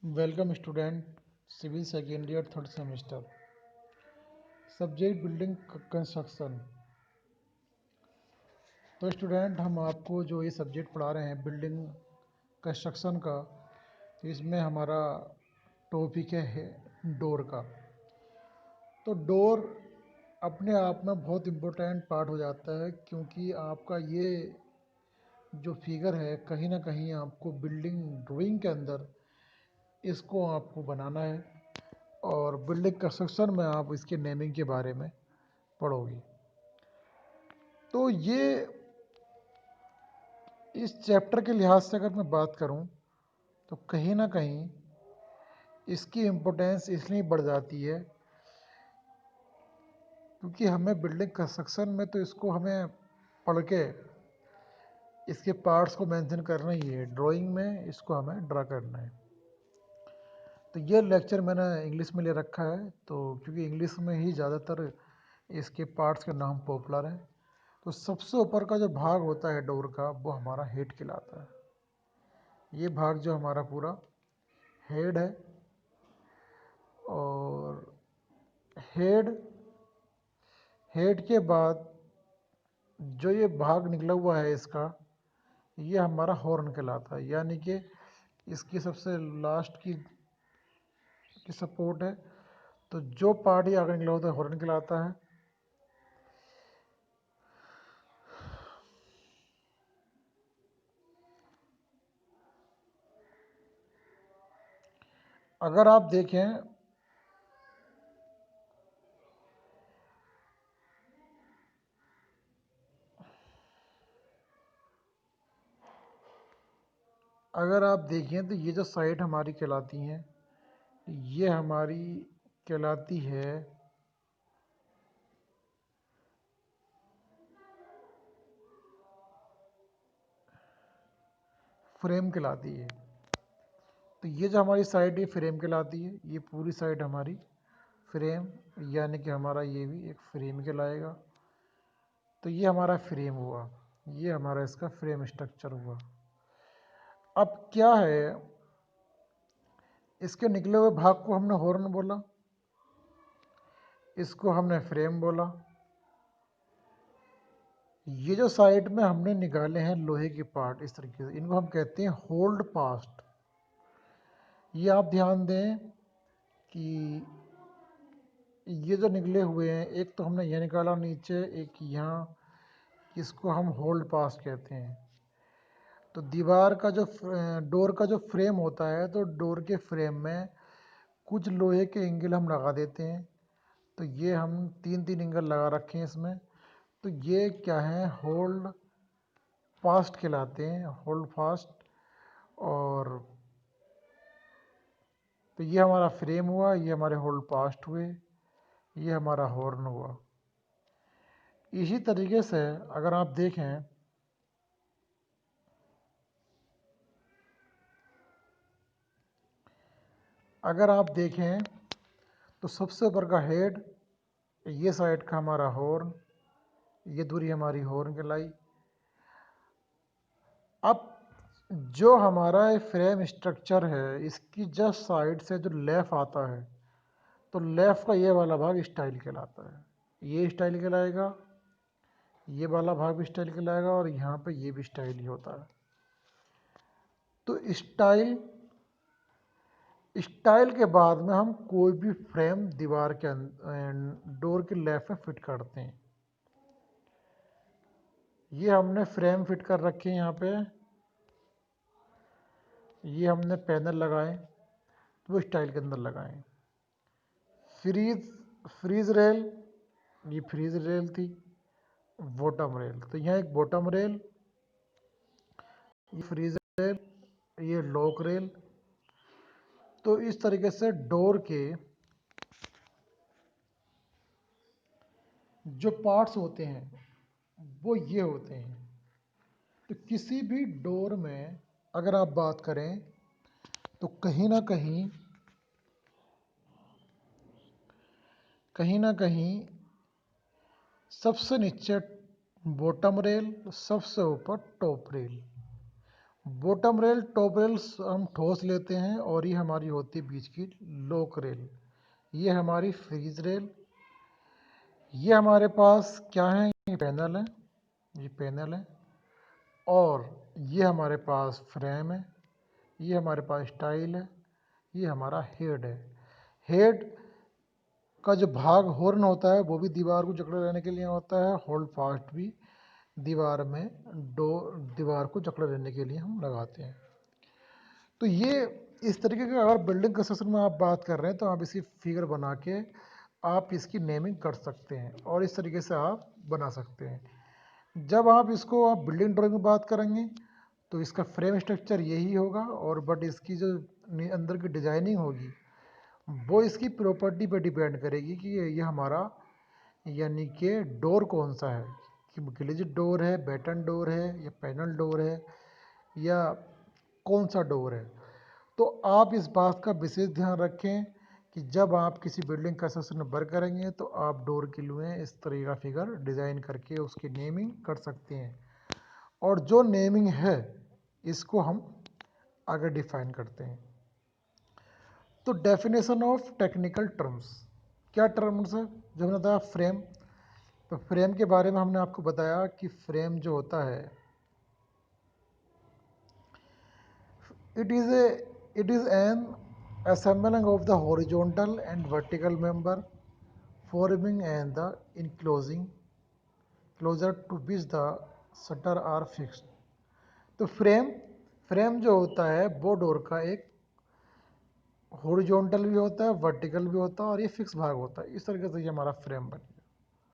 Welcome student, civil second year third semester, subject building construction. तो student, हम आपको जो ये सब्जेक्ट पढ़ा रहे हैं बिल्डिंग कंस्ट्रक्शन का, तो इसमें हमारा टॉपिक है डोर का। तो डोर अपने आप में बहुत इम्पोर्टेंट पार्ट हो जाता है, क्योंकि आपका ये जो फिगर है कहीं ना कहीं आपको बिल्डिंग ड्राइंग के अंदर इसको आपको बनाना है, और बिल्डिंग कंस्ट्रक्शन में आप इसके नेमिंग के बारे में पढ़ोगे। तो ये इस चैप्टर के लिहाज से अगर मैं बात करूं, तो कहीं ना कहीं इसकी इम्पोर्टेंस इसलिए बढ़ जाती है क्योंकि हमें बिल्डिंग कंस्ट्रक्शन में तो इसको हमें पढ़ के इसके पार्ट्स को मेंशन करना ही है, ड्राइंग में इसको हमें ड्रा करना है। तो ये लेक्चर मैंने इंग्लिश में ले रखा है, तो क्योंकि इंग्लिश में ही ज़्यादातर इसके पार्ट्स के नाम पॉपुलर हैं। तो सबसे ऊपर का जो भाग होता है डोर का, वो हमारा हेड कहलाता है। ये भाग जो हमारा पूरा हेड है, और हेड हेड के बाद जो ये भाग निकला हुआ है इसका, ये हमारा हॉर्न कहलाता है, यानी कि इसकी सबसे लास्ट की सपोर्ट है। तो जो पार्ट ये आगे निकला होता है हॉर्न कहलाता है। अगर आप देखें, तो ये जो साइड हमारी कहलाती हैं, ये हमारी कहलाती है फ्रेम कहलाती है। तो ये जो हमारी साइड है फ्रेम कहलाती है, ये पूरी साइड हमारी फ्रेम, यानी कि हमारा ये भी एक फ्रेम कहलाएगा। तो ये हमारा फ्रेम हुआ, ये हमारा इसका फ्रेम स्ट्रक्चर हुआ। अब क्या है, इसके निकले हुए भाग को हमने हॉर्न बोला, इसको हमने फ्रेम बोला। ये जो साइड में हमने निकाले हैं लोहे के पार्ट इस तरीके से, इनको हम कहते हैं होल्ड पास्ट। ये आप ध्यान दें कि ये जो निकले हुए हैं, एक तो हमने यह निकाला नीचे, एक यहाँ, इसको हम होल्ड पास्ट कहते हैं। तो दीवार का जो डोर का जो फ्रेम होता है, तो डोर के फ्रेम में कुछ लोहे के एंगल हम लगा देते हैं। तो ये हम तीन तीन एंगल लगा रखे हैं इसमें। तो ये क्या है, होल्ड फास्ट कहलाते हैं, होल्ड फास्ट। और तो ये हमारा फ्रेम हुआ, ये हमारे होल्ड फास्ट हुए, ये हमारा हॉर्न हुआ। इसी तरीके से अगर आप देखें, तो सबसे ऊपर का हेड, ये साइड का हमारा हॉर्न, ये दूरी हमारी हॉर्न कहलाई। अब जो हमारा ये फ्रेम स्ट्रक्चर है, इसकी जस्ट साइड से जो लेफ़ आता है, तो लेफ़ का ये वाला भाग स्टाइल कहलाता है। ये स्टाइल कहलाएगा, ये वाला भाग भी स्टाइल कहलाएगा, और यहाँ पे ये भी स्टाइल ही होता है। तो स्टाइल के बाद में हम कोई भी फ्रेम दीवार के डोर के लेफ़ में फिट करते हैं। ये हमने फ्रेम फिट कर रखे हैं यहाँ पे, ये हमने पैनल लगाए, तो वो स्टाइल के अंदर लगाएं। फ्रीज रेल, ये फ्रीज रेल थी। बॉटम रेल, तो यहाँ एक बॉटम रेल, ये फ्रीज रेल, ये लॉक रेल। तो इस तरीके से डोर के जो पार्ट्स होते हैं वो ये होते हैं। तो किसी भी डोर में अगर आप बात करें, तो कहीं ना कहीं सबसे नीचे बॉटम रेल, सबसे ऊपर top rail. Bottom rail top rails हम ठोस लेते हैं और ये हमारी होती है बीच की लोक रेल। ये हमारी फ्रीज रेल। ये हमारे पास क्या है, ये पैनल है, ये पैनल है। और ये हमारे पास फ्रेम है, ये हमारे पास स्टाइल है, ये हमारा हेड है। हेड का जो भाग हॉर्न होता है वो भी दीवार को जकड़े रहने के लिए होता है, होल्ड फास्ट भी दीवार में दीवार को जकड़े रहने के लिए हम लगाते हैं। तो ये इस तरीके का अगर बिल्डिंग कंस्ट्रक्शन में आप बात कर रहे हैं तो आप इसकी फिगर बना के आप इसकी नेमिंग कर सकते हैं और इस तरीके से आप बना सकते हैं। जब आप बिल्डिंग ड्राइंग में बात करेंगे तो इसका फ्रेम स्ट्रक्चर यही होगा, और बट इसकी जो अंदर की डिजाइनिंग होगी वो इसकी प्रॉपर्टी पे डिपेंड करेगी कि ये हमारा यानी कि डोर कौन सा है, कि ग्लेज़्ड डोर है, बैटन डोर है, या पैनल डोर है, या कौन सा डोर है। तो आप इस बात का विशेष ध्यान रखें कि जब आप किसी बिल्डिंग कंस्ट्रक्शन में वर्क करेंगे तो आप डोर के लिए इस तरह का फिगर डिज़ाइन करके उसकी नेमिंग कर सकते हैं। और जो नेमिंग है इसको हम आगे डिफाइन करते हैं। तो डेफिनेशन ऑफ टेक्निकल टर्म्स, क्या टर्म्स है, जो हमने बताया फ्रेम। तो फ्रेम के बारे में हमने आपको बताया कि फ्रेम जो होता है it is an assembling of the horizontal and vertical member forming and the enclosing closer to which the shutter are fixed। तो फ्रेम जो होता है वो डोर का एक हॉरिजॉन्टल भी होता है, वर्टिकल भी होता है, और ये फिक्स भाग होता है। इस तरीके से ये हमारा फ्रेम बन